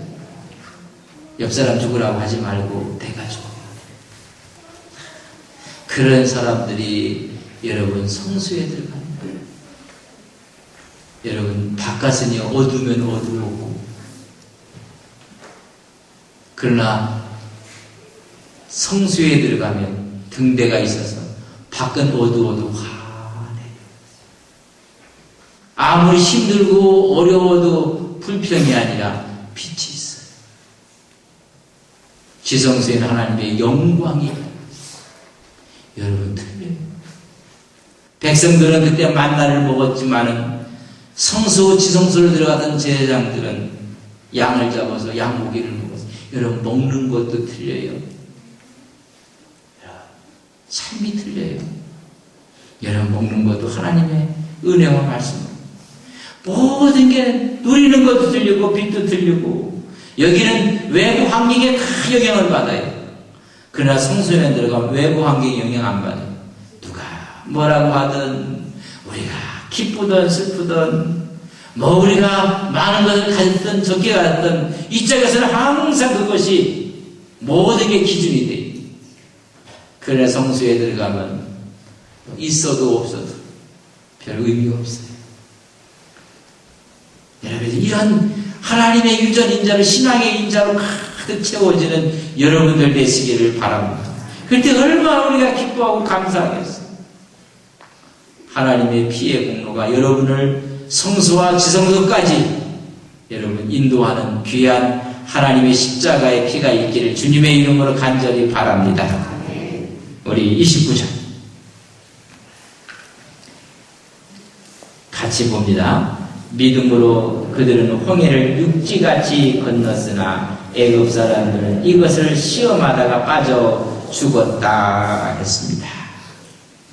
옆 사람 죽으라고 하지 말고 내가 죽어. 그런 사람들이 여러분 성수에 들어갑니다. 여러분 바깥은 어두우면 어두우고, 그러나 성수에 들어가면 등대가 있어서 밖은 어두워도 환해요. 아무리 힘들고 어려워도 불평이 아니라 빛이 있어요. 지성소에는 하나님의 영광이 여러분 틀려요. 백성들은 그때 만나를 먹었지만은 성소 지성소를 들어가던 제사장들은 양을 잡아서 양고기를 먹었어요. 여러분 먹는 것도 틀려요. 삶이 틀려요. 여러분 먹는 것도 하나님의 은혜와 말씀, 모든 게 누리는 것도 틀리고 빛도 틀리고, 여기는 외부 환경에 다 영향을 받아요. 그러나 성소에 들어가면 외부 환경에 영향 안 받아요. 누가 뭐라고 하든, 우리가 기쁘든 슬프든, 우리가 많은 것을 가졌든 적게 가졌든 이 쪽에서는 항상 그것이 모든 게 기준이 돼요. 그러나 성수에 들어가면 있어도 없어도 별 의미가 없어요. 여러분, 이런 하나님의 유전 인자로, 신앙의 인자로 가득 채워지는 여러분들 되시기를 바랍니다. 그때 얼마나 우리가 기뻐하고 감사하겠어요. 하나님의 피의 공로가 여러분을 성소와 지성소까지 여러분 인도하는 귀한 하나님의 십자가의 피가 있기를 주님의 이름으로 간절히 바랍니다. 우리 29절 같이 봅니다. 믿음으로 그들은 홍해를 육지같이 건넜으나 애굽 사람들은 이것을 시험하다가 빠져 죽었다 했습니다.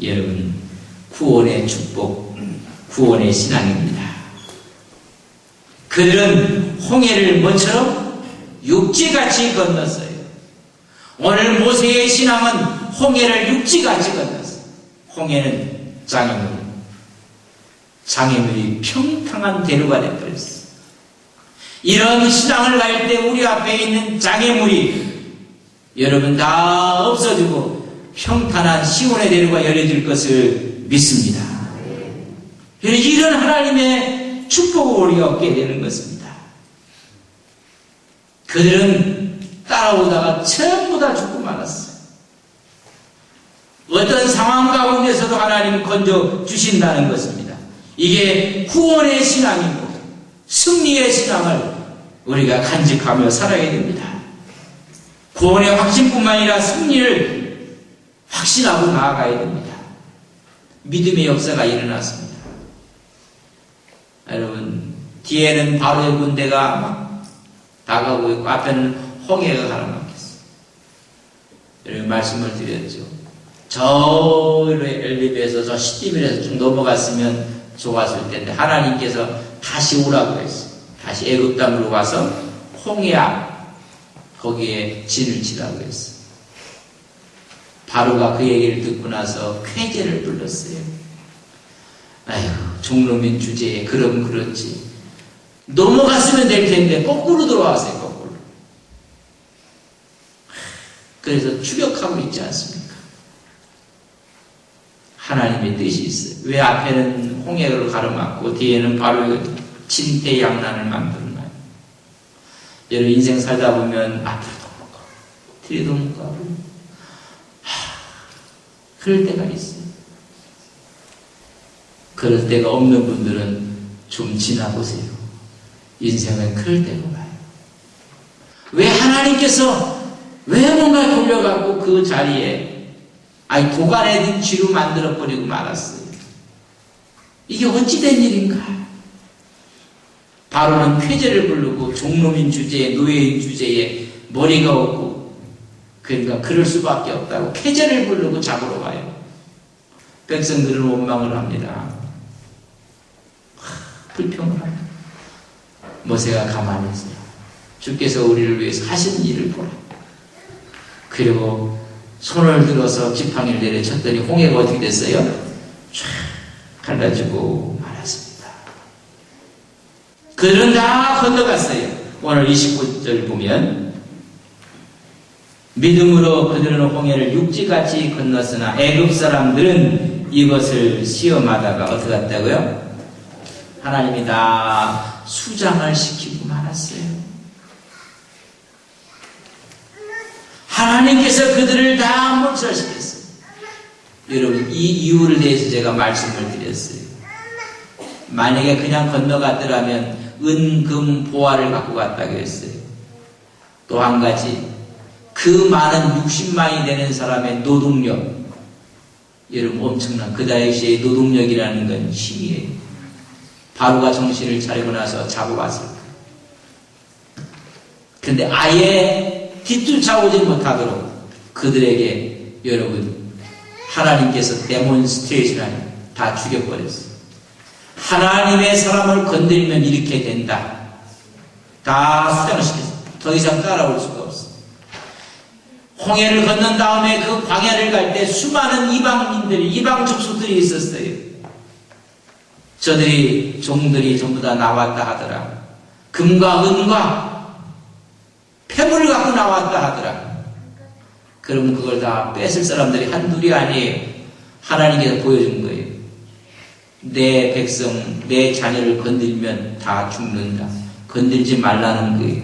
여러분, 구원의 축복, 구원의 신앙입니다. 그들은 홍해를 뭐처럼 육지같이 건넜어요. 오늘 모세의 신앙은 홍해를 육지같이 건넜어요. 홍해는 장애물, 장애물이 평탄한 대로가 되어버렸어요. 이런 신앙을 갈 때 우리 앞에 있는 장애물이 여러분 다 없어지고 평탄한 시온의 대로가 열려질 것을 믿습니다. 이런 하나님의 축복을 우리가 얻게 되는 것입니다. 그들은 따라오다가 전부 다 죽고 말았어요. 어떤 상황 가운데서도 하나님은 건져 주신다는 것입니다. 이게 구원의 신앙이고 승리의 신앙을 우리가 간직하며 살아야 됩니다. 구원의 확신뿐만 아니라 승리를 확신하고 나아가야 됩니다. 믿음의 역사가 일어났습니다. 여러분, 뒤에는 바로의 군대가 막 다가오고 있고 앞에는 홍해가 가로막혔어요. 여러분, 말씀을 드렸죠. 저 엘리베에서 저 시디밀에서 좀 넘어갔으면 좋았을 텐데 하나님께서 다시 오라고 했어요. 다시 애굽 땅으로 와서 홍해 앞 거기에 진을 치라고 했어요. 바로가 그 얘기를 듣고 나서 쾌제를 불렀어요. 아이고, 종로민 주제에 그럼 그렇지. 넘어갔으면 될 텐데 거꾸로 돌아왔어요. 거꾸로. 그래서 추격하고 있지 않습니까? 하나님의 뜻이 있어요. 왜 앞에는 홍해를 가로막고 뒤에는 바로 진퇴양난을 만들나요? 여러분, 인생 살다 보면 앞으로도 못 가고 뒤에도 못 가고 그럴 때가 있어요. 그럴 때가 없는 분들은 좀 지나보세요. 인생은 그럴 때가 와요. 왜 하나님께서 왜 뭔가 돌려갖고 그 자리에 도가내든 쥐로 만들어버리고 말았어요. 이게 어찌된 일인가? 바로는 쾌재를 부르고 종놈인 주제에 노예인 주제에 머리가 없고 그러니까 그럴 수밖에 없다고 쾌재를 부르고 잡으러 가요. 백성들은 원망을 합니다. 불평을 합니다. 모세가 가만히 있어요. 주께서 우리를 위해서 하신 일을 보라. 그리고 손을 들어서 지팡이를 내려쳤더니 홍해가 어떻게 됐어요? 쫙 갈라지고 말았습니다. 그들은 다 건너갔어요. 오늘 29절 보면 믿음으로 그들은 홍해를 육지같이 건넜으나 애굽 사람들은 이것을 시험하다가 어떻게 했다고요? 하나님이 다 수장을 시키고 말았어요. 하나님께서 그들을 다 몰살시켰어요. 여러분, 이 이유를 대해서 제가 말씀을 드렸어요. 만약에 그냥 건너갔더라면 은금 보화를 갖고 갔다고 했어요. 또 한 가지, 그 많은 60만이 되는 사람의 노동력, 여러분 엄청난 그 당시의 노동력이라는 건 힘이에요. 바로가 정신을 차리고 나서 잡아왔을 거예요. 그런데 아예 뒤쫓아오지 못하도록 그들에게 여러분 하나님께서 데몬스트레이션을 다 죽여버렸어요. 하나님의 사람을 건드리면 이렇게 된다. 다 수장을 시켰어요. 더 이상 따라올 수가 없어요. 홍해를 건넌 다음에 그 광야를 갈 때 수많은 이방인들이, 이방 족속들이 있었어요. 저들이, 종들이 전부 다 나왔다 하더라. 금과 은과 폐물을 갖고 나왔다 하더라. 그러면 그걸 다 뺏을 사람들이 한둘이 아니에요. 하나님께서 보여준 거예요. 내 백성, 내 자녀를 건들면 다 죽는다. 건들지 말라는 거예요.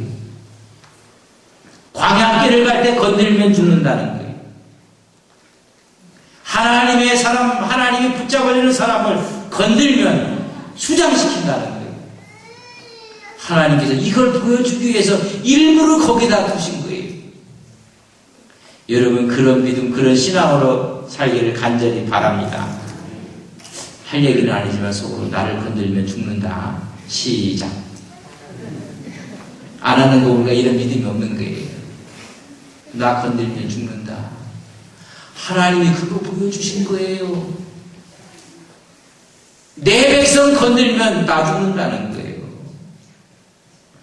광야길을 갈 때 건들면 죽는다는 거예요. 하나님의 사람, 하나님이 붙잡아주는 사람을 건들면 수장시킨다는 거예요. 하나님께서 이걸 보여주기 위해서 일부러 거기다 두신 거예요. 여러분 그런 믿음, 그런 신앙으로 살기를 간절히 바랍니다. 할 얘기는 아니지만 속으로 나를 건들면 죽는다. 시작. 안 하는 거 보니까 이런 믿음이 없는 거예요. 나 건들면 죽는다. 하나님이 그거 보여주신 거예요. 내 백성 건들면 나 죽는다는 거예요.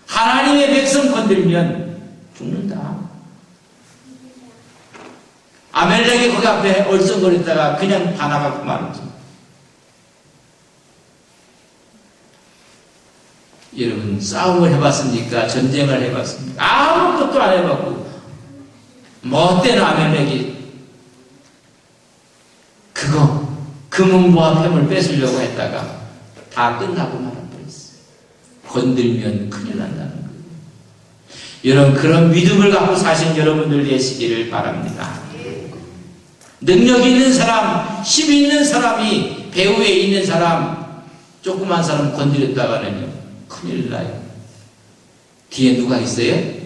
하나님의 백성 건들면 죽는다. 아멜렉이 거기 앞에 얼쩡거렸다가 그냥 반항하고 말았죠. 여러분 싸움을 해봤습니까? 전쟁을 해봤습니까? 아무것도 안 해봤고 못된 아멜렉이 그거 금은보화 폐물 뺏으려고 했다가 다 끝나고 말아버렸어요. 건들면 큰일 난다는 거예요. 여러분 그런 믿음을 갖고 사신 여러분들 되시기를 바랍니다. 능력 있는 사람, 힘 있는 사람이 배후에 있는 사람, 조그만 사람 건드렸다가는요 큰일 나요. 뒤에 누가 있어요?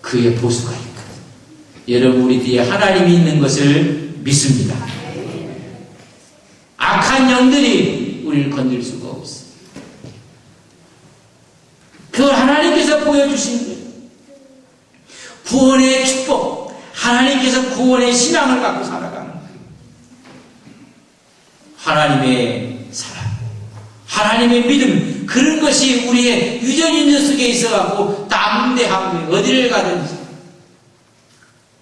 그의 보수가 있거든요. 여러분 우리 뒤에 하나님이 있는 것을 믿습니다. 악한 영들이 우리를 건들 수가 없어요. 그걸 하나님께서 보여주신 거예요. 구원의 축복, 하나님께서 구원의 신앙을 갖고 살아가는 거예요. 하나님의 사랑, 하나님의 믿음, 그런 것이 우리의 유전인전 속에 있어갖고 담대하게 어디를 가든지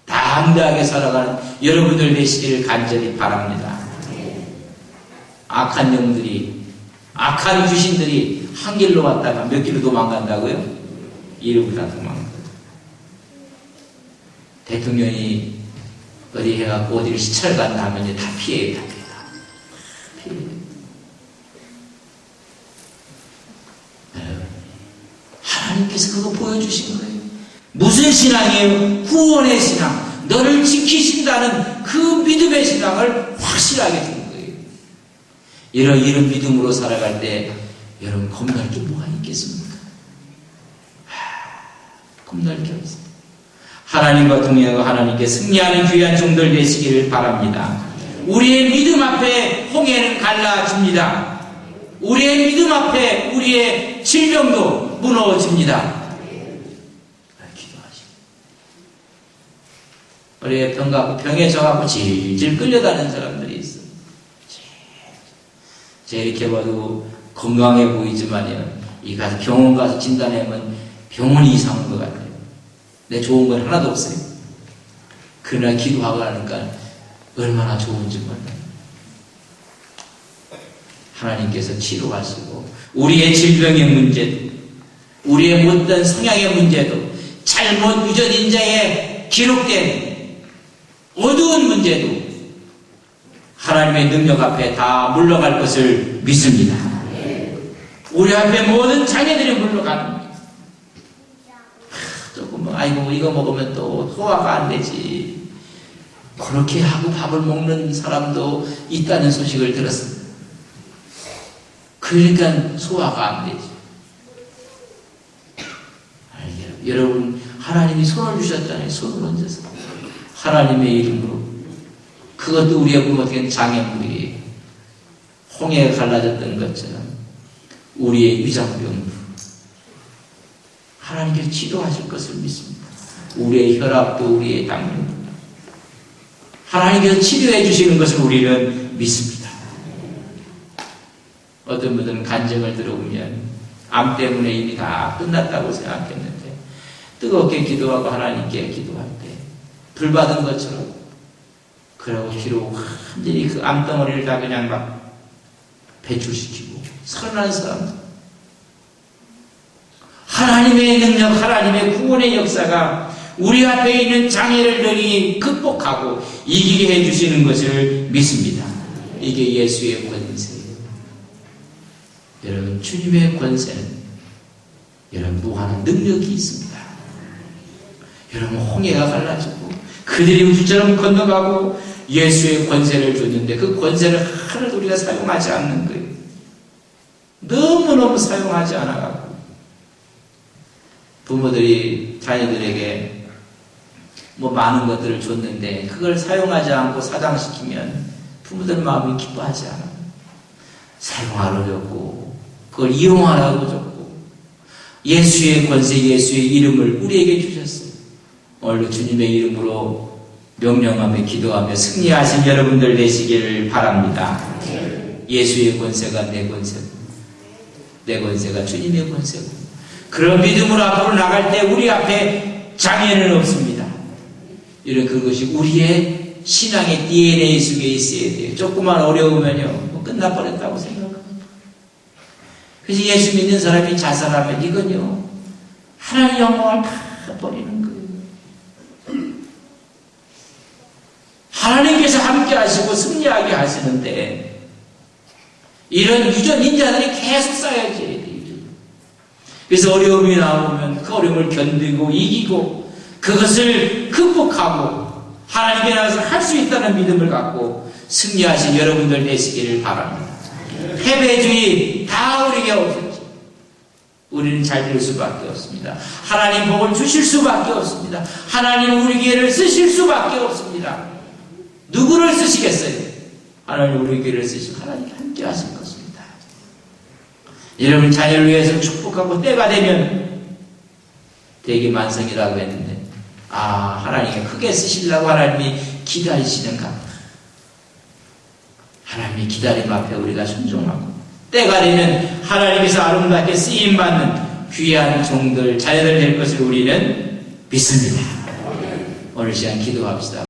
담대하게 살아가는 여러분들 되시기를 간절히 바랍니다. 악한 영들이, 악한 귀신들이 한 길로 왔다가 몇 길로 도망간다고요? 이로부터 도망간다. 대통령이 어디 해갖고 어디를 시찰 간다 하면 이제 다 피해요. 피해요. 하나님께서 그거 보여주신 거예요. 무슨 신앙이에요? 구원의 신앙. 너를 지키신다는 그 믿음의 신앙을 확실하게 준 거예요. 이런 믿음으로 살아갈 때 여러분 겁날 게 뭐가 있겠습니까? 겁날 게 없습니다. 하나님과 동행하고 하나님께 승리하는 귀한 종들 되시기를 바랍니다. 우리의 믿음 앞에 홍해는 갈라집니다. 우리의 믿음 앞에 우리의 질병도 무너집니다. 기도하시고 우리의 병에 져갖고 질질 끌려다니는 사람들이 있어요. 제가 이렇게 봐도 건강해 보이지만요, 이 가서 병원 가서 진단하면 병원이 이상한 것 같아요. 내 좋은 건 하나도 없어요. 그러나 기도하고 하니까 얼마나 좋은지 몰라요. 하나님께서 치료하시고 우리의 질병의 문제도, 우리의 못된 성향의 문제도, 잘못 유전 인자에 기록된 어두운 문제도 하나님의 능력 앞에 다 물러갈 것을 믿습니다. 우리 앞에 모든 장애들이 물러가는 거예요. 조금 아이고 이거 먹으면 또 소화가 안 되지, 그렇게 하고 밥을 먹는 사람도 있다는 소식을 들었습니다. 그러니까 소화가 안 되지. 여러분, 하나님이 손을 주셨잖아요. 손을 얹어서 하나님의 이름으로. 그것도 우리가 보면 어떻게 장애물이에요. 홍해가 갈라졌던 것처럼 우리의 위장병으로 하나님께서 치료하실 것을 믿습니다. 우리의 혈압도, 우리의 당뇨도 하나님께서 치료해 주시는 것을 우리는 믿습니다. 어떤 분들은 간증을 들어보면 암 때문에 이미 다 끝났다고 생각했는데 뜨겁게 기도하고 하나님께 기도할 때 불 받은 것처럼, 그러고 뒤로 완전히 그 암덩어리를 다 그냥 막 배출시키고 살아나는 사람들, 하나님의 능력, 하나님의 구원의 역사가 우리 앞에 있는 장애를 능히 극복하고 이기게 해주시는 것을 믿습니다. 이게 예수의 권세예요. 여러분, 주님의 권세는 여러분 무한한 능력이 있습니다. 여러분, 홍해가 갈라지고 그들이 우주처럼 건너가고 예수의 권세를 줬는데 그 권세를 하나도 우리가 사용하지 않는 거예요. 너무너무 사용하지 않아가고 부모들이 자녀들에게 뭐 많은 것들을 줬는데 그걸 사용하지 않고 사장시키면 부모들 마음이 기뻐하지 않아요. 사용하라고 줬고 그걸 이용하라고 줬고 예수의 권세, 예수의 이름을 우리에게 주셨어요. 오늘도 주님의 이름으로 명령하며 기도하며 승리하신 여러분들 되시기를 바랍니다. 예수의 권세가 내 권세고 내 권세가 주님의 권세고, 그런 믿음으로 앞으로 나갈 때 우리 앞에 장애는 없습니다. 이런 그것이 우리의 신앙의 DNA 속에 있어야 돼요. 조금만 어려우면요 뭐 끝나버렸다고 생각합니다. 그래서 예수 믿는 사람이 자살하면 이건요 하나님의 영광을 다 버리는 거예요. 하나님께서 함께 하시고 승리하게 하시는데 이런 유전 인자들이 계속 쌓여져야 돼요. 그래서 어려움이 나오면 그 어려움을 견디고 이기고 그것을 극복하고 하나님께 나가서 할 수 있다는 믿음을 갖고 승리하신 여러분들 되시기를 바랍니다. 패배주의 다 우리에게 없었죠. 우리는 잘 될 수밖에 없습니다. 하나님 복을 주실 수밖에 없습니다. 하나님 우리 기회를 쓰실 수밖에 없습니다. 누구를 쓰시겠어요? 하나님 우리 기회를 쓰시고 하나님 함께 하실 것입니다. 여러분 자녀를 위해서 축복하고 때가 되면 대기만성이라고 했는데 하나님이 크게 쓰시려고 하나님이 기다리시는가? 하나님의 기다림 앞에 우리가 순종하고 때가 되면 하나님께서 아름답게 쓰임받는 귀한 종들, 자녀들 될 것을 우리는 믿습니다. 오늘 시간 기도합시다.